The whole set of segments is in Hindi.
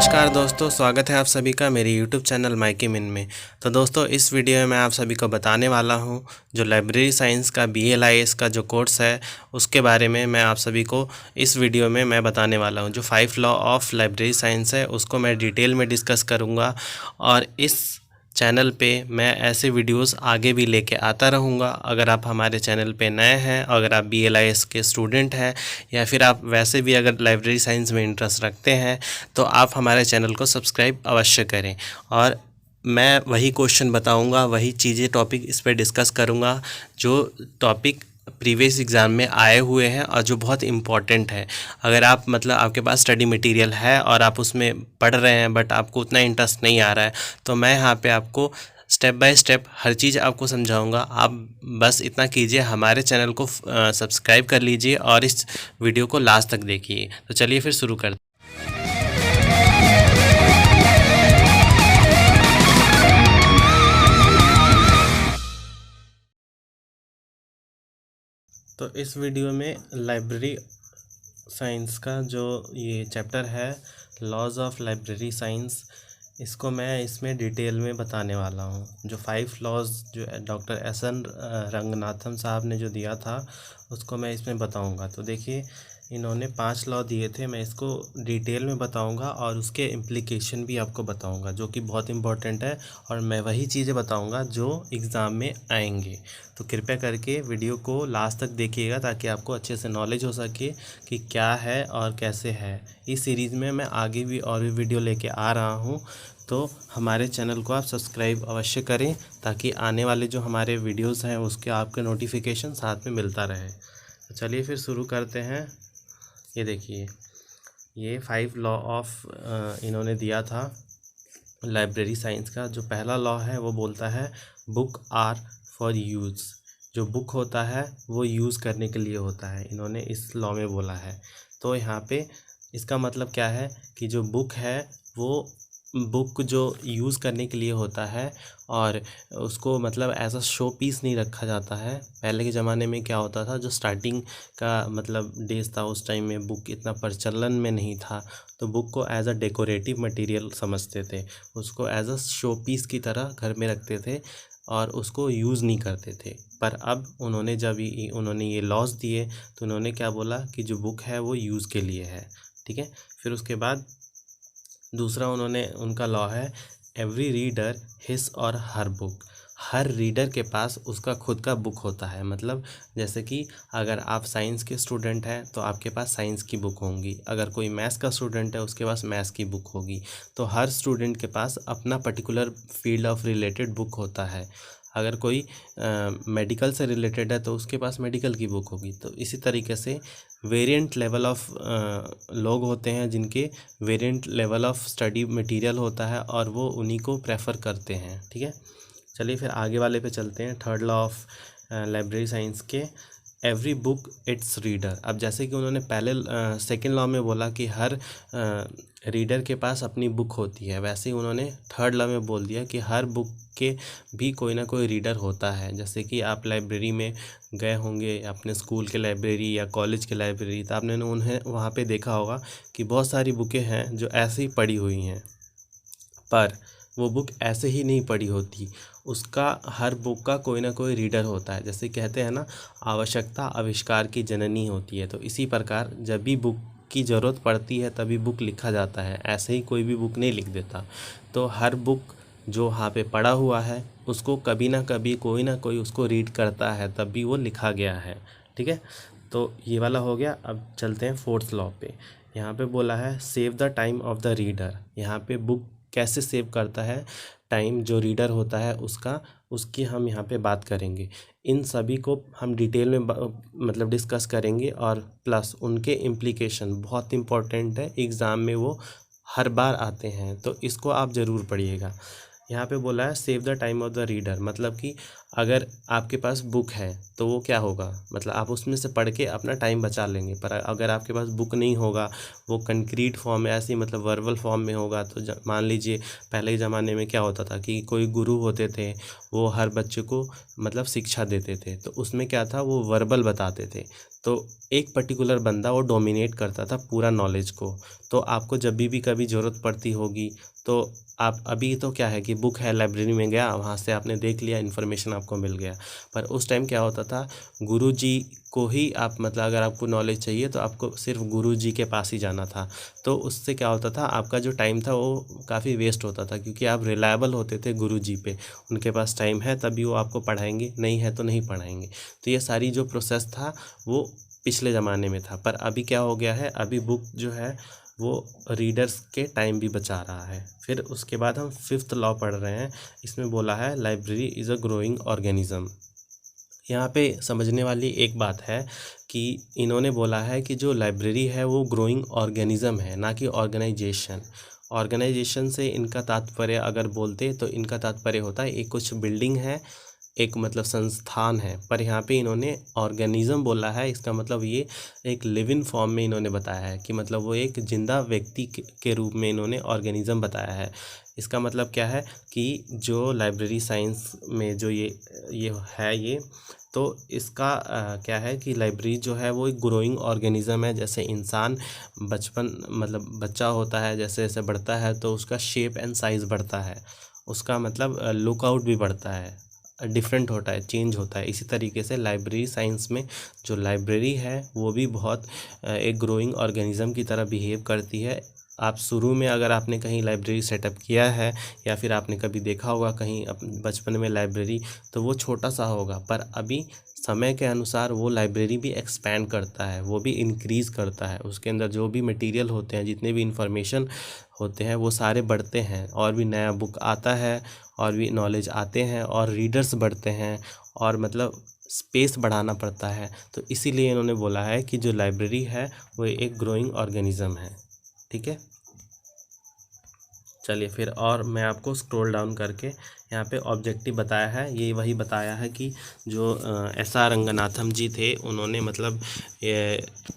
नमस्कार दोस्तों, स्वागत है आप सभी का मेरे यूट्यूब चैनल माइके मिन में। तो दोस्तों, इस वीडियो में मैं आप सभी को बताने वाला हूं जो लाइब्रेरी साइंस का BLIS का जो कोर्स है उसके बारे में मैं आप सभी को इस वीडियो में मैं बताने वाला हूं। जो 5 लॉ ऑफ लाइब्रेरी साइंस है उसको मैं डिटेल में डिस्कस करूंगा और इस चैनल पे मैं ऐसे वीडियोस आगे भी लेके आता रहूँगा। अगर आप हमारे चैनल पे नए हैं, अगर आप BLIS के स्टूडेंट हैं या फिर आप वैसे भी अगर लाइब्रेरी साइंस में इंटरेस्ट रखते हैं तो आप हमारे चैनल को सब्सक्राइब अवश्य करें। और मैं वही क्वेश्चन बताऊंगा, वही चीज़ें टॉपिक इस पर डिस्कस करूंगा जो टॉपिक प्रीवियस एग्ज़ाम में आए हुए हैं और जो बहुत इम्पॉर्टेंट है। अगर आप आपके पास स्टडी मटेरियल है और आप उसमें पढ़ रहे हैं बट आपको उतना इंटरेस्ट नहीं आ रहा है, तो मैं यहाँ पे आपको स्टेप बाय स्टेप हर चीज़ आपको समझाऊंगा। आप बस इतना कीजिए, हमारे चैनल को सब्सक्राइब कर लीजिए और इस वीडियो को लास्ट तक देखिए। तो चलिए फिर शुरू करते हैं। तो इस वीडियो में लाइब्रेरी साइंस का जो ये चैप्टर है लॉज ऑफ लाइब्रेरी साइंस, इसको मैं इसमें डिटेल में बताने वाला हूँ। जो 5 लॉज जो डॉक्टर SN रंगनाथन साहब ने जो दिया था उसको मैं इसमें बताऊँगा। तो देखिए, इन्होंने 5 लॉ दिए थे, मैं इसको डिटेल में बताऊंगा और उसके इम्प्लीकेशन भी आपको बताऊंगा जो कि बहुत इम्पोर्टेंट है, और मैं वही चीज़ें बताऊंगा जो एग्ज़ाम में आएंगे। तो कृपया करके वीडियो को लास्ट तक देखिएगा ताकि आपको अच्छे से नॉलेज हो सके कि क्या है और कैसे है। इस सीरीज़ में मैं आगे भी और भी वीडियो लेके आ रहा हूँ, तो हमारे चैनल को आप सब्सक्राइब अवश्य करें ताकि आने वाले जो हमारे वीडियोज़ हैं उसके आपके नोटिफिकेशन साथ में मिलता रहे। तो चलिए फिर शुरू करते हैं। ये देखिए, ये 5 लॉ ऑफ इन्होंने दिया था लाइब्रेरी साइंस का। जो पहला लॉ है वो बोलता है बुक आर फॉर यूज़। जो बुक होता है वो यूज़ करने के लिए होता है, इन्होंने इस लॉ में बोला है। तो यहाँ पे इसका मतलब क्या है कि जो बुक है वो बुक जो यूज़ करने के लिए होता है और उसको एज अ शो पीस नहीं रखा जाता है। पहले के ज़माने में क्या होता था, जो स्टार्टिंग का डेज था उस टाइम में बुक इतना प्रचलन में नहीं था, तो बुक को एज अ डेकोरेटिव मटेरियल समझते थे, उसको एज अ शो पीस की तरह घर में रखते थे और उसको यूज़ नहीं करते थे। पर अब उन्होंने ये लॉज दिए तो उन्होंने क्या बोला कि जो बुक है वो यूज़ के लिए है। ठीक है, फिर उसके बाद दूसरा उनका लॉ है एवरी रीडर हिज और हर बुक। हर रीडर के पास उसका खुद का बुक होता है। जैसे कि अगर आप साइंस के स्टूडेंट हैं तो आपके पास साइंस की बुक होंगी, अगर कोई मैथ्स का स्टूडेंट है उसके पास मैथ्स की बुक होगी। तो हर स्टूडेंट के पास अपना particular field of related book होता है। अगर कोई मेडिकल से रिलेटेड है तो उसके पास मेडिकल की बुक होगी। तो इसी तरीके से वेरिएंट लेवल ऑफ लोग होते हैं जिनके variant level of study material होता है और वो उन्हीं को प्रेफर करते हैं। ठीक है, चलिए फिर आगे वाले पे चलते हैं। Third law of library science के एवरी बुक इट्स रीडर। अब जैसे कि उन्होंने पहले सेकेंड लॉ में बोला कि हर रीडर के पास अपनी बुक होती है, वैसे ही उन्होंने थर्ड लॉ में बोल दिया कि हर बुक के भी कोई ना कोई रीडर होता है। जैसे कि आप लाइब्रेरी में गए होंगे, अपने स्कूल के लाइब्रेरी या कॉलेज के लाइब्रेरी, तो आपने उन्हें वहाँ पे देखा होगा कि बहुत सारी बुकें हैं जो ऐसे ही पड़ी हुई हैं, पर वो बुक ऐसे ही नहीं पड़ी होती, उसका हर बुक का कोई ना कोई रीडर होता है। जैसे कहते हैं ना, आवश्यकता आविष्कार की जननी होती है। तो इसी प्रकार जब भी बुक की ज़रूरत पड़ती है तभी बुक लिखा जाता है, ऐसे ही कोई भी बुक नहीं लिख देता। तो हर बुक जो वहाँ पे पड़ा हुआ है उसको कभी ना कभी कोई ना कोई उसको रीड करता है, तब भी वो लिखा गया है। ठीक है, तो ये वाला हो गया। अब चलते हैं फोर्थ लॉ पे। यहाँ पे बोला है save the time of the reader. यहाँ पे बुक कैसे सेव करता है टाइम, जो रीडर होता है उसकी हम यहाँ पे बात करेंगे। इन सभी को हम डिटेल में डिस्कस करेंगे और प्लस उनके इम्प्लीकेशन बहुत इम्पोर्टेंट है, एग्ज़ाम में वो हर बार आते हैं, तो इसको आप ज़रूर पढ़िएगा। यहाँ पे बोला है save the time of the reader, मतलब कि अगर आपके पास बुक है तो वो क्या होगा, मतलब आप उसमें से पढ़ के अपना टाइम बचा लेंगे। पर अगर आपके पास बुक नहीं होगा, वो कंक्रीट फॉर्म में ऐसी मतलब वर्बल फॉर्म में होगा, तो मान लीजिए पहले के ज़माने में क्या होता था कि कोई गुरु होते थे, वो हर बच्चे को मतलब शिक्षा देते थे, तो उसमें क्या था, वो वर्बल बताते थे। तो एक पर्टिकुलर बंदा वो डोमिनेट करता था पूरा नॉलेज को। तो आपको जब भी कभी ज़रूरत पड़ती होगी तो आप, अभी तो क्या है कि बुक है, लाइब्रेरी में गया, वहाँ से आपने देख लिया, इन्फॉर्मेशन आपको मिल गया। पर उस टाइम क्या होता था, गुरुजी को ही आप मतलब अगर आपको नॉलेज चाहिए तो आपको सिर्फ गुरुजी के पास ही जाना था। तो उससे क्या होता था, आपका जो टाइम था वो काफ़ी वेस्ट होता था, क्योंकि आप रिलायबल होते थे गुरुजी पे। उनके पास टाइम है तभी वो आपको पढ़ाएंगे, नहीं है तो नहीं पढ़ाएंगे। तो ये सारी जो प्रोसेस था वो पिछले ज़माने में था। पर अभी क्या हो गया है, अभी बुक जो है वो रीडर्स के टाइम भी बचा रहा है। फिर उसके बाद हम 5th लॉ पढ़ रहे हैं। इसमें बोला है library is a growing organism. यहाँ पे समझने वाली एक बात है कि इन्होंने बोला है कि जो लाइब्रेरी है वो ग्रोइंग ऑर्गेनिज्म है, ना कि ऑर्गेनाइजेशन। ऑर्गेनाइजेशन से इनका तात्पर्य अगर बोलते तो इनका तात्पर्य होता है एक कुछ बिल्डिंग है, एक मतलब संस्थान है। पर यहाँ पे इन्होंने ऑर्गेनिज्म बोला है, इसका मतलब ये एक लिविंग फॉर्म में इन्होंने बताया है कि मतलब वो एक जिंदा व्यक्ति के रूप में इन्होंने ऑर्गेनिज्म बताया है। इसका मतलब क्या है कि जो लाइब्रेरी साइंस में जो ये है ये, तो इसका क्या है कि लाइब्रेरी जो है वो एक ग्रोइंग ऑर्गेनिज्म है। जैसे इंसान बचपन मतलब बच्चा होता है, जैसे जैसे बढ़ता है तो उसका शेप एंड साइज़ बढ़ता है, उसका मतलब लुकआउट भी बढ़ता है, डिफरेंट होता है, चेंज होता है। इसी तरीके से लाइब्रेरी साइंस में जो लाइब्रेरी है वो भी बहुत एक ग्रोइंग ऑर्गेनिज्म की तरह बिहेव करती है। आप शुरू में अगर आपने कहीं लाइब्रेरी सेटअप किया है या फिर आपने कभी देखा होगा कहीं बचपन में लाइब्रेरी, तो वो छोटा सा होगा। पर अभी समय के अनुसार वो लाइब्रेरी भी एक्सपैंड करता है, वो भी इंक्रीज़ करता है। उसके अंदर जो भी मटेरियल होते हैं, जितने भी इंफॉर्मेशन होते हैं, वो सारे बढ़ते हैं, और भी नया बुक आता है, और भी नॉलेज आते हैं, और रीडर्स बढ़ते हैं, और मतलब स्पेस बढ़ाना पड़ता है। तो इसीलिए इन्होंने बोला है कि जो लाइब्रेरी है वो एक ग्रोइंग ऑर्गेनिज्म है। ठीक है, चलिए फिर और मैं आपको स्क्रॉल डाउन करके यहाँ पे ऑब्जेक्टिव बताया है, ये वही बताया है कि जो SR रंगनाथन जी थे, उन्होंने मतलब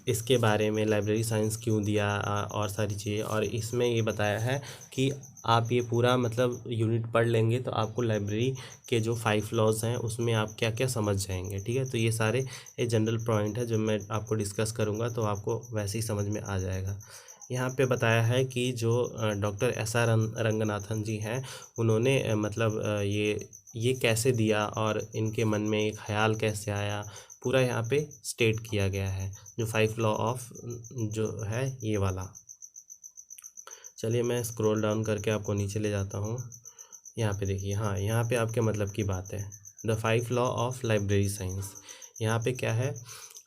इसके बारे में लाइब्रेरी साइंस क्यों दिया और सारी चीज़ें। और इसमें ये बताया है कि आप ये पूरा मतलब यूनिट पढ़ लेंगे तो आपको लाइब्रेरी के जो 5 लॉज हैं उसमें आप क्या क्या समझ जाएंगे। ठीक है, तो ये सारे जनरल पॉइंट है जो मैं आपको डिस्कस करूँगा, तो आपको वैसे ही समझ में आ जाएगा। यहाँ पे बताया है कि जो डॉक्टर SR रंगनाथन जी हैं, उन्होंने मतलब ये कैसे दिया और इनके मन में एक ख्याल कैसे आया, पूरा यहाँ पे स्टेट किया गया है, जो 5 लॉ ऑफ जो है ये वाला। चलिए मैं स्क्रॉल डाउन करके आपको नीचे ले जाता हूँ। यहाँ पे देखिए, हाँ यहाँ पे आपके मतलब की बात है, the 5 law of library science. यहाँ पे क्या है,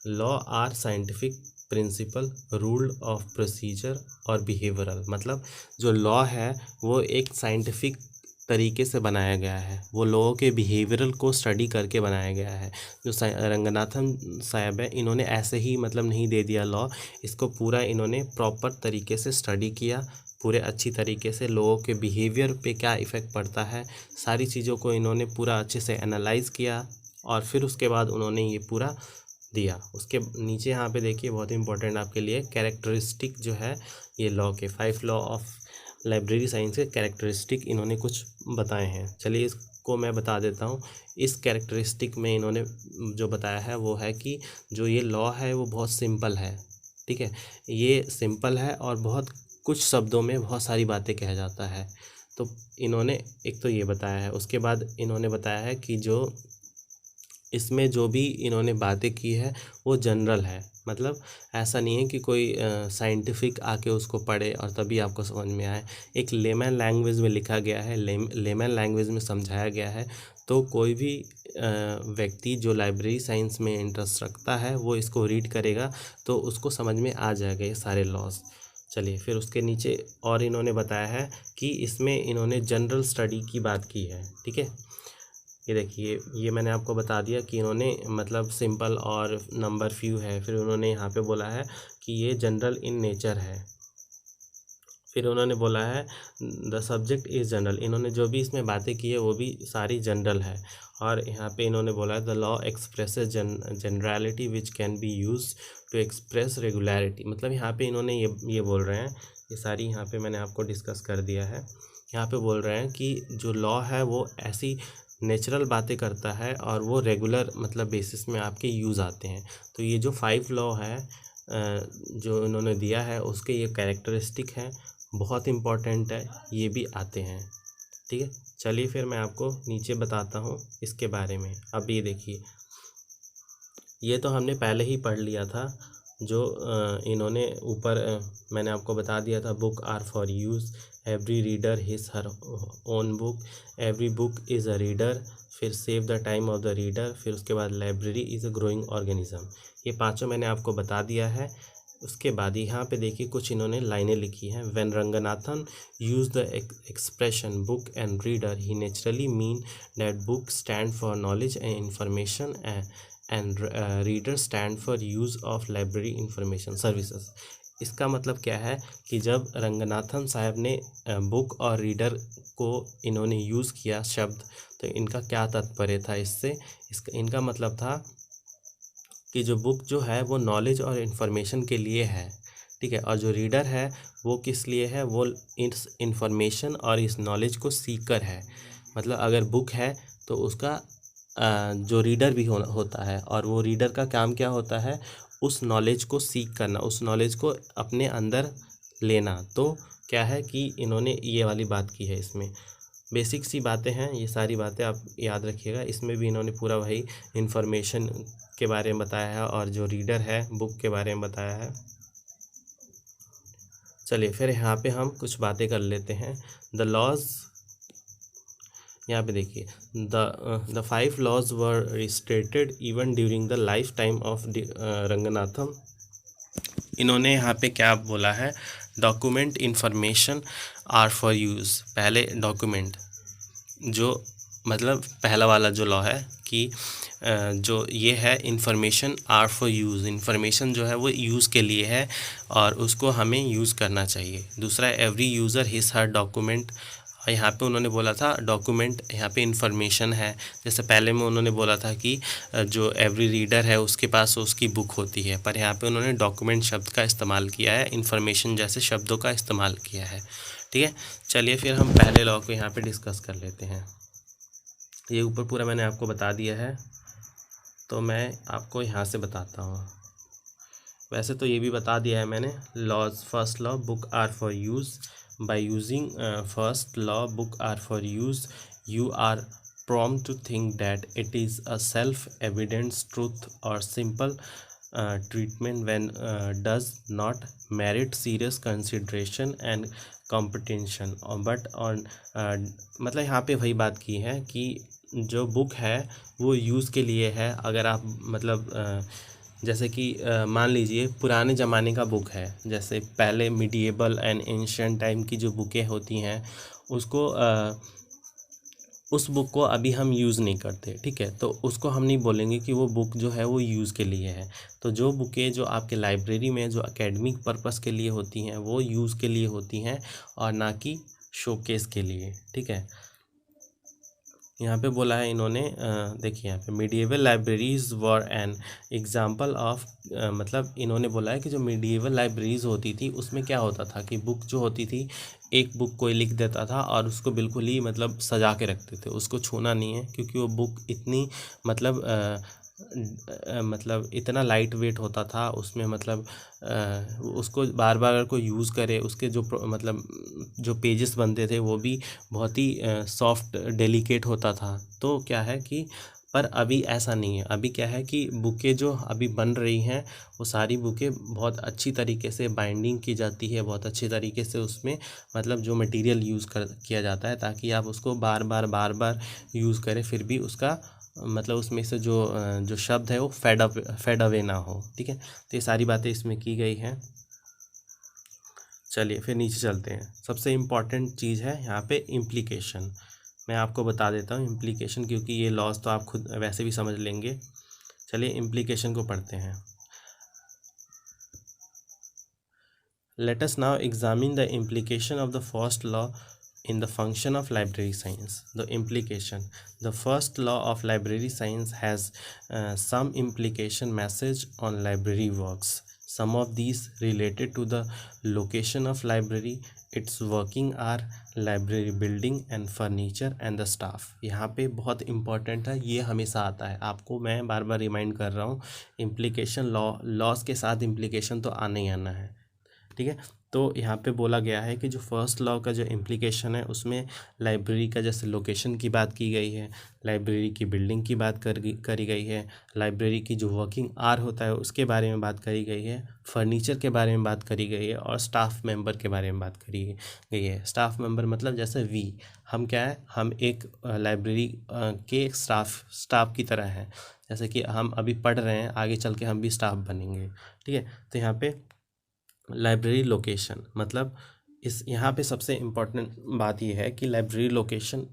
law are scientific principle, rule of procedure और बिहेवियरल। मतलब जो लॉ है वो एक साइंटिफिक तरीके से बनाया गया है, वो लोगों के बिहेवियरल को स्टडी करके बनाया गया है। जो रंगनाथन साहब है, इन्होंने ऐसे ही मतलब नहीं दे दिया लॉ, इसको पूरा इन्होंने प्रॉपर तरीके से स्टडी किया, पूरे अच्छी तरीके से लोगों के बिहेवियर पे क्या इफ़ेक्ट पड़ता है, सारी चीज़ों को इन्होंने पूरा अच्छे से एनालाइज किया, और फिर उसके बाद उन्होंने ये पूरा दिया। उसके नीचे यहाँ पे देखिए बहुत इंपॉर्टेंट आपके लिए कैरेक्टरिस्टिक जो है ये लॉ के 5 लॉ ऑफ लाइब्रेरी साइंस के कैरेक्टरिस्टिक इन्होंने कुछ बताए हैं। चलिए इसको मैं बता देता हूँ। इस कैरेक्टरिस्टिक में इन्होंने जो बताया है वो है कि जो ये लॉ है वो बहुत सिंपल है। ठीक है, ये सिंपल है और बहुत कुछ शब्दों में बहुत सारी बातें कह जाता है। तो इन्होंने एक तो ये बताया है, उसके बाद इन्होंने बताया है कि जो इसमें जो भी इन्होंने बातें की है वो जनरल है। मतलब ऐसा नहीं है कि कोई साइंटिफिक आके उसको पढ़े और तभी आपको समझ में आए। एक लेमन लैंग्वेज में लिखा गया है, लेमन लैंग्वेज में समझाया गया है। तो कोई भी व्यक्ति जो लाइब्रेरी साइंस में इंटरेस्ट रखता है वो इसको रीड करेगा तो उसको समझ में आ जाएगा ये सारे लॉज। चलिए फिर उसके नीचे और इन्होंने बताया है कि इसमें इन्होंने जनरल स्टडी की बात की है। ठीक है, ये देखिए, ये मैंने आपको बता दिया कि इन्होंने मतलब सिंपल और नंबर फ्यू है। फिर उन्होंने यहाँ पे बोला है कि ये जनरल इन नेचर है। फिर उन्होंने बोला है द सब्जेक्ट इज़ जनरल, इन्होंने जो भी इसमें बातें की है वो भी सारी जनरल है। और यहाँ पे इन्होंने बोला है the law expresses generality which can be use to express regularity, मतलब यहाँ पे इन्होंने ये बोल रहे हैं, ये सारी यहाँ पे मैंने आपको डिस्कस कर दिया है। यहाँ पे बोल रहे हैं कि जो लॉ है वो ऐसी नेचुरल बातें करता है और वो रेगुलर मतलब बेसिस में आपके यूज़ आते हैं। तो ये जो 5 लॉ है जो इन्होंने दिया है उसके ये कैरेक्टरिस्टिक हैं, बहुत इम्पॉर्टेंट है, ये भी आते हैं। ठीक है, चलिए फिर मैं आपको नीचे बताता हूँ इसके बारे में। अब ये देखिए, ये तो हमने पहले ही पढ़ लिया था, जो इन्होंने ऊपर मैंने आपको बता दिया था, book are for use, every reader his her own book, every book is a reader, फिर save the time of the reader, फिर उसके बाद library is a growing organism. ये पांचों मैंने आपको बता दिया है। उसके बाद यहाँ पे देखिए कुछ इन्होंने लाइनें लिखी हैं। When Ranganathan use the expression book and reader he naturally mean that book stand for knowledge and information and reader stand for use of library information services. इसका मतलब क्या है कि जब रंगनाथन साहब ने बुक और रीडर को इन्होंने यूज़ किया शब्द, तो इनका क्या तात्पर्य था इससे, इनका मतलब था कि जो बुक जो है वो नॉलेज और इन्फॉर्मेशन के लिए है, ठीक है, और जो रीडर है वो किस लिए है, वो इस इन्फॉर्मेशन और इस नॉलेज को सीकर है। मतलब अगर बुक है तो उसका जो रीडर भी होता है, और वो रीडर का काम क्या होता है, उस नॉलेज को सीख करना, उस नॉलेज को अपने अंदर लेना। तो क्या है कि इन्होंने ये वाली बात की है। इसमें बेसिक सी बातें हैं, ये सारी बातें आप याद रखिएगा। इसमें भी इन्होंने पूरा वही इन्फॉर्मेशन के बारे में बताया है और जो रीडर है बुक के बारे में बताया है। चलिए फिर यहाँ पे हम कुछ बातें कर लेते हैं। द लॉज, यहाँ पे देखिए, the 5 laws were restated even during the life time of Ranganathan. इन्होंने यहाँ पे क्या बोला है, document information are for use. पहले डॉक्यूमेंट, जो मतलब पहला वाला जो लॉ है कि जो ये है information are for use, information जो है वो यूज़ के लिए है और उसको हमें यूज़ करना चाहिए। दूसरा, every user his her document. यहाँ पे उन्होंने बोला था डॉक्यूमेंट, यहाँ पे इन्फॉर्मेशन है। जैसे पहले में उन्होंने बोला था कि जो एवरी रीडर है उसके पास उसकी बुक होती है, पर यहाँ पे उन्होंने डॉक्यूमेंट शब्द का इस्तेमाल किया है, इन्फॉर्मेशन जैसे शब्दों का इस्तेमाल किया है। ठीक है, चलिए फिर हम पहले लॉ को यहाँ पे डिस्कस कर लेते हैं। ये ऊपर पूरा मैंने आपको बता दिया है, तो मैं आपको यहाँ से बताता हूँ। वैसे तो ये भी बता दिया है मैंने। Laws, first law, book are for use. By using first law book are for use, you are prompt to think that it is a self-evident truth or simple treatment when does not merit serious consideration and comprehension, but on मतलब यहाँ पे वही बात की है कि जो बुक है वो यूज़ के लिए है। अगर आप मतलब जैसे कि मान लीजिए पुराने ज़माने का बुक है, जैसे पहले मिडिएबल एंड एंशिएंट टाइम की जो बुकें होती हैं उसको उस बुक को अभी हम यूज़ नहीं करते, ठीक है, तो उसको हम नहीं बोलेंगे कि वो बुक जो है वो यूज़ के लिए है। तो जो बुकें जो आपके लाइब्रेरी में जो एकेडमिक पर्पस के लिए होती हैं वो यूज़ के लिए होती हैं और ना कि शोकेस के लिए, ठीक है। यहाँ पे बोला है इन्होंने, देखिए यहाँ पे medieval libraries were an example of, मतलब इन्होंने बोला है कि जो मिडिएवल लाइब्रेरीज होती थी उसमें क्या होता था कि बुक जो होती थी, एक बुक कोई लिख देता था और उसको बिल्कुल ही मतलब सजा के रखते थे, उसको छूना नहीं है, क्योंकि वो बुक इतनी मतलब इतना लाइट वेट होता था उसमें, मतलब उसको बार बार अगर कोई यूज़ करे, उसके जो मतलब जो पेजेस बनते थे वो भी बहुत ही सॉफ्ट डेलिकेट होता था। तो क्या है कि पर अभी ऐसा नहीं है। अभी क्या है कि बुकें जो अभी बन रही हैं वो सारी बुकें बहुत अच्छी तरीके से बाइंडिंग की जाती है, बहुत अच्छी तरीके से उसमें मतलब जो मटेरियल यूज़ किया जाता है ताकि आप उसको बार बार यूज़ करें, फिर भी उसका मतलब उसमें से जो शब्द है वो फेड अवे ना हो, ठीक है। तो ये सारी बातें इसमें की गई हैं। चलिए फिर नीचे चलते हैं। सबसे इम्पॉर्टेंट चीज़ है यहाँ पे इम्प्लीकेशन। मैं आपको बता देता हूँ इम्प्लीकेशन, क्योंकि ये लॉज तो आप खुद वैसे भी समझ लेंगे। चलिए इम्प्लीकेशन को पढ़ते हैं। Let us now examine the implication of the first law in the function of library science. The implication. The first law of library science has some implication message on library works. Some of these related to the location of library, its working hour, library building and furniture and the staff. यहाँ पे बहुत इंपॉर्टेंट है, ये हमेशा आता है, आपको मैं बार बार रिमाइंड कर रहा हूँ। इम्प्लीकेशन लॉस के साथ इम्प्लीकेशन तो आना ही आना है, ठीक है। तो यहाँ पे बोला गया है कि जो फर्स्ट लॉ का जो इम्प्लीकेशन है उसमें लाइब्रेरी का जैसे लोकेशन की बात की गई है, लाइब्रेरी की बिल्डिंग की बात करी गई है, लाइब्रेरी की जो वर्किंग आवर होता है उसके बारे में बात करी गई है, फर्नीचर के बारे में बात करी गई है और स्टाफ मेंबर के बारे में बात करी गई है। स्टाफ मेंबर मतलब जैसे हम क्या है, हम एक लाइब्रेरी के स्टाफ की तरह हैं। जैसे कि हम अभी पढ़ रहे हैं, आगे चल के हम भी स्टाफ बनेंगे, ठीक है। तो यहाँ पे लाइब्रेरी लोकेशन मतलब यहाँ पे सबसे इम्पोर्टेंट बात ये है कि लाइब्रेरी लोकेशन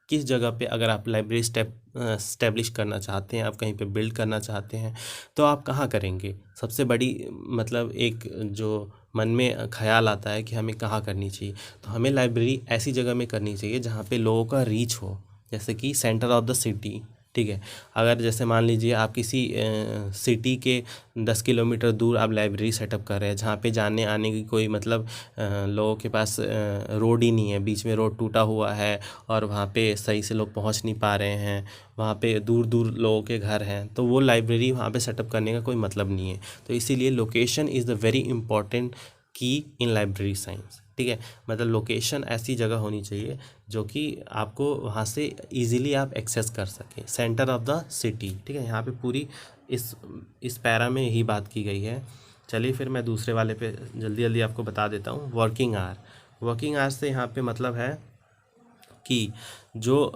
किस जगह पे, अगर आप लाइब्रेरी स्टैब्लिश करना चाहते हैं, आप कहीं पे बिल्ड करना चाहते हैं तो आप कहाँ करेंगे। सबसे बड़ी मतलब एक जो मन में ख्याल आता है कि हमें कहाँ करनी चाहिए, तो हमें लाइब्रेरी ऐसी जगह में करनी चाहिए जहाँ पे लोगों का रीच हो, जैसे कि सेंटर ऑफ द सिटी, ठीक है। अगर जैसे मान लीजिए आप किसी सिटी के 10 किलोमीटर दूर आप लाइब्रेरी सेटअप कर रहे हैं, जहाँ पे जाने आने की कोई मतलब लोगों के पास रोड ही नहीं है, बीच में रोड टूटा हुआ है और वहाँ पे सही से लोग पहुँच नहीं पा रहे हैं, वहाँ पे दूर दूर लोगों के घर हैं, तो वो लाइब्रेरी वहाँ पे सेटअप करने का कोई मतलब नहीं है। तो इसीलिए location is the very important की इन लाइब्रेरी साइंस, ठीक है। मतलब लोकेशन ऐसी जगह होनी चाहिए जो कि आपको वहाँ से इजीली आप एक्सेस कर सकें, सेंटर ऑफ द सिटी, ठीक है। यहाँ पे पूरी इस पैरा में यही बात की गई है। चलिए फिर मैं दूसरे वाले पे जल्दी जल्दी आपको बता देता हूँ। वर्किंग आवर से यहाँ पे मतलब है कि जो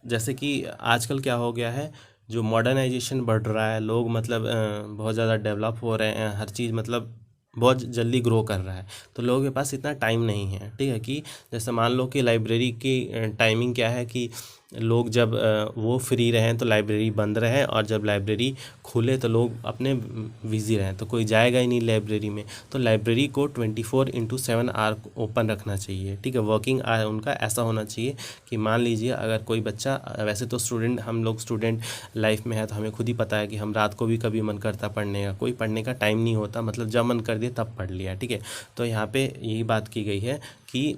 जैसे कि आजकल क्या हो गया है, जो मॉडर्नाइजेशन बढ़ रहा है, लोग मतलब बहुत ज़्यादा डेवलप हो रहे हैं, हर चीज़ मतलब बहुत जल्दी ग्रो कर रहा है, तो लोगों के पास इतना टाइम नहीं है, ठीक है। कि जैसे मान लो कि लाइब्रेरी की टाइमिंग क्या है कि लोग जब वो फ्री रहें तो लाइब्रेरी बंद रहे, और जब लाइब्रेरी खुले तो लोग अपने बिज़ी रहें, तो कोई जाएगा ही नहीं लाइब्रेरी में। तो लाइब्रेरी को 24/7 आवर ओपन रखना चाहिए, ठीक है। वर्किंग आवर उनका ऐसा होना चाहिए कि मान लीजिए अगर कोई बच्चा, वैसे तो हम लोग स्टूडेंट लाइफ में है तो हमें खुद ही पता है कि हम रात को भी कभी मन करता पढ़ने का, कोई पढ़ने का टाइम नहीं होता, मतलब जब मन कर दिया तब पढ़ लिया, ठीक है। तो यहाँ पे यही बात की गई है कि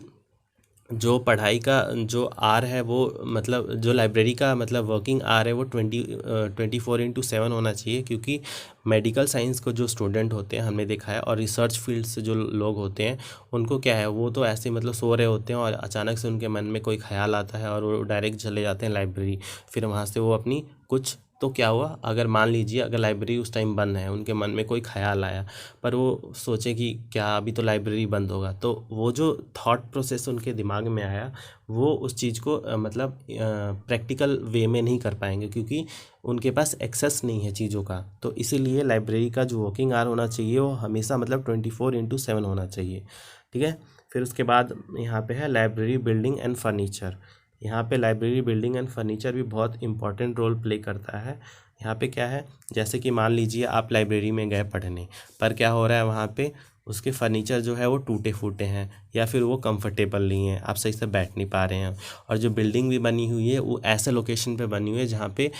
जो पढ़ाई का जो आर है वो मतलब जो लाइब्रेरी का मतलब वर्किंग आर है वो 24/7 होना चाहिए, क्योंकि मेडिकल साइंस को जो स्टूडेंट होते हैं हमने देखा है, और रिसर्च फील्ड से जो लोग होते हैं उनको क्या है, वो तो ऐसे मतलब सो रहे होते हैं और अचानक से उनके मन में कोई ख्याल आता है और वो डायरेक्ट चले जाते हैं लाइब्रेरी, फिर वहाँ से वो अपनी कुछ, तो क्या हुआ, अगर मान लीजिए अगर लाइब्रेरी उस टाइम बंद है, उनके मन में कोई ख्याल आया, पर वो सोचे कि क्या अभी तो लाइब्रेरी बंद होगा, तो वो जो थॉट प्रोसेस उनके दिमाग में आया वो उस चीज़ को मतलब प्रैक्टिकल वे में नहीं कर पाएंगे, क्योंकि उनके पास एक्सेस नहीं है चीज़ों का। तो इसीलिए लाइब्रेरी का जो वर्किंग आवर होना चाहिए वो हमेशा मतलब 24/7 होना चाहिए, ठीक है। फिर उसके बाद यहाँ पे है लाइब्रेरी बिल्डिंग एंड फर्नीचर। यहाँ पे लाइब्रेरी बिल्डिंग एंड फर्नीचर भी बहुत इंपॉर्टेंट रोल प्ले करता है। यहाँ पे क्या है, जैसे कि मान लीजिए आप लाइब्रेरी में गए पढ़ने, पर क्या हो रहा है वहाँ पे उसके फर्नीचर जो है वो टूटे फूटे हैं, या फिर वो कंफर्टेबल नहीं है, आप सही से बैठ नहीं पा रहे हैं, और जो बिल्डिंग भी बनी हुई है वो ऐसे लोकेशन पे बनी हुई है जहाँ पे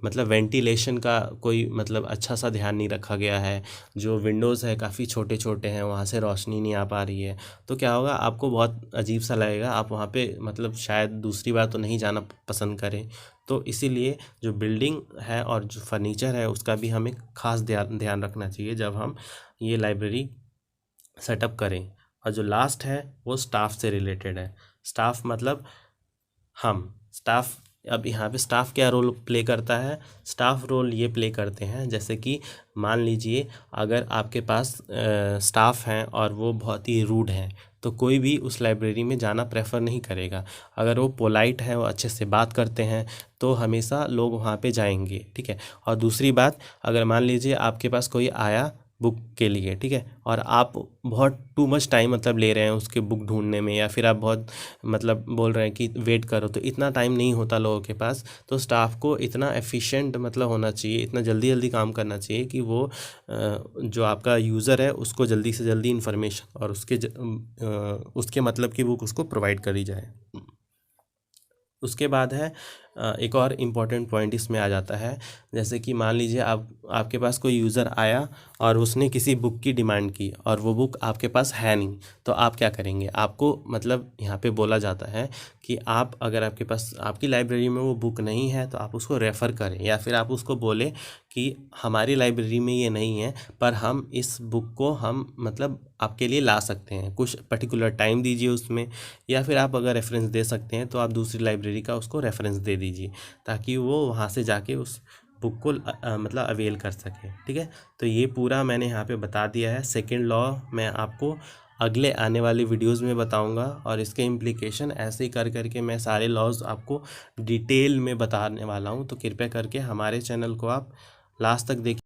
मतलब वेंटिलेशन का कोई मतलब अच्छा सा ध्यान नहीं रखा गया है, जो विंडोज़ है काफ़ी छोटे छोटे हैं, वहाँ से रोशनी नहीं आ पा रही है, तो क्या होगा, आपको बहुत अजीब सा लगेगा, आप वहाँ पे मतलब शायद दूसरी बार तो नहीं जाना पसंद करें। तो इसीलिए जो बिल्डिंग है और जो फर्नीचर है उसका भी हमें खास ध्यान रखना चाहिए जब हम ये लाइब्रेरी सेटअप करें। और जो लास्ट है वो स्टाफ से रिलेटेड है। स्टाफ मतलब स्टाफ, अब यहाँ पे स्टाफ क्या रोल प्ले करता है, स्टाफ रोल ये प्ले करते हैं जैसे कि मान लीजिए अगर आपके पास स्टाफ हैं और वो बहुत ही रूड हैं, तो कोई भी उस लाइब्रेरी में जाना प्रेफर नहीं करेगा। अगर वो पोलाइट हैं, वो अच्छे से बात करते हैं, तो हमेशा लोग वहाँ पे जाएंगे, ठीक है। और दूसरी बात, अगर मान लीजिए आपके पास कोई आया बुक के लिए, ठीक है। और आप बहुत टू मच टाइम मतलब ले रहे हैं उसके बुक ढूंढने में, या फिर आप बहुत मतलब बोल रहे हैं कि वेट करो, तो इतना टाइम नहीं होता लोगों के पास। तो स्टाफ को इतना एफिशिएंट मतलब होना चाहिए, इतना जल्दी जल्दी काम करना चाहिए कि वो जो आपका यूज़र है उसको जल्दी से जल्दी इन्फॉर्मेशन और उसके मतलब की बुक उसको प्रोवाइड करी जाए। उसके बाद है एक और इम्पॉर्टेंट पॉइंट इसमें आ जाता है। जैसे कि मान लीजिए आपके पास कोई यूज़र आया और उसने किसी बुक की डिमांड की और वो बुक आपके पास है नहीं, तो आप क्या करेंगे? आपको मतलब यहाँ पे बोला जाता है कि आप अगर आपके पास आपकी लाइब्रेरी में वो बुक नहीं है तो आप उसको रेफ़र करें, या फिर आप उसको बोलें कि हमारी लाइब्रेरी में ये नहीं है पर हम इस बुक को हम मतलब आपके लिए ला सकते हैं, कुछ पर्टिकुलर टाइम दीजिए उसमें, या फिर आप अगर रेफरेंस दे सकते हैं तो आप दूसरी लाइब्रेरी का उसको रेफरेंस दे दीजिए, ताकि वो वहाँ से जाके उस बुक को मतलब अवेल कर सके, ठीक है। तो ये पूरा मैंने यहाँ पे बता दिया है। सेकंड लॉ मैं आपको अगले आने वाली वीडियोस में बताऊंगा, और इसके इम्प्लीकेशन ऐसे ही कर करके मैं सारे लॉज आपको डिटेल में बताने वाला हूँ। तो कृपया करके हमारे चैनल को आप लास्ट तक देखिए।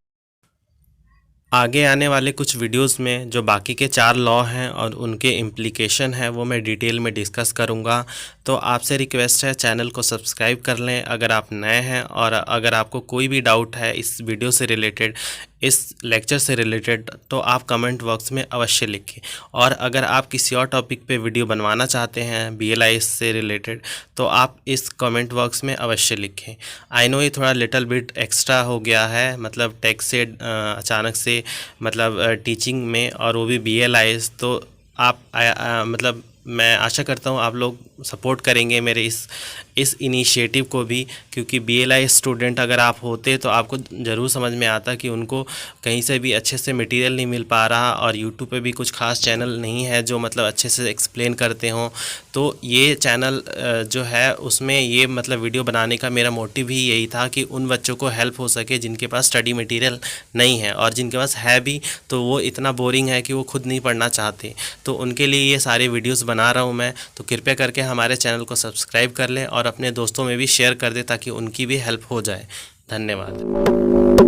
आगे आने वाले कुछ वीडियोस में जो बाकी के 4 लॉ हैं और उनके इम्प्लीकेशन हैं वो मैं डिटेल में डिस्कस करूंगा। तो आपसे रिक्वेस्ट है चैनल को सब्सक्राइब कर लें अगर आप नए हैं, और अगर आपको कोई भी डाउट है इस वीडियो से रिलेटेड, इस लेक्चर से रिलेटेड, तो आप कमेंट बॉक्स में अवश्य लिखें। और अगर आप किसी और टॉपिक पे वीडियो बनवाना चाहते हैं BLIS से रिलेटेड, तो आप इस कमेंट बॉक्स में अवश्य लिखें। आई नो ये थोड़ा लिटिल बिट एक्स्ट्रा हो गया है, मतलब टेक से अचानक से मतलब टीचिंग में, और वो भी BLIS। तो आप मतलब मैं आशा करता हूँ आप लोग सपोर्ट करेंगे मेरे इस इनिशिएटिव को भी, क्योंकि BLIS स्टूडेंट अगर आप होते तो आपको ज़रूर समझ में आता कि उनको कहीं से भी अच्छे से मटेरियल नहीं मिल पा रहा, और यूट्यूब पे भी कुछ खास चैनल नहीं है जो मतलब अच्छे से एक्सप्लेन करते हों। तो ये चैनल जो है उसमें ये मतलब वीडियो बनाने का मेरा मोटिव ही यही था कि उन बच्चों को हेल्प हो सके जिनके पास स्टडी मटेरियल नहीं है, और जिनके पास है भी तो वो इतना बोरिंग है कि वो खुद नहीं पढ़ना चाहते। तो उनके लिए ये सारे वीडियोस बना रहा हूँ मैं। तो कृपया करके हमारे चैनल को सब्सक्राइब कर लें और अपने दोस्तों में भी शेयर कर दें ताकि उनकी भी हेल्प हो जाए। धन्यवाद।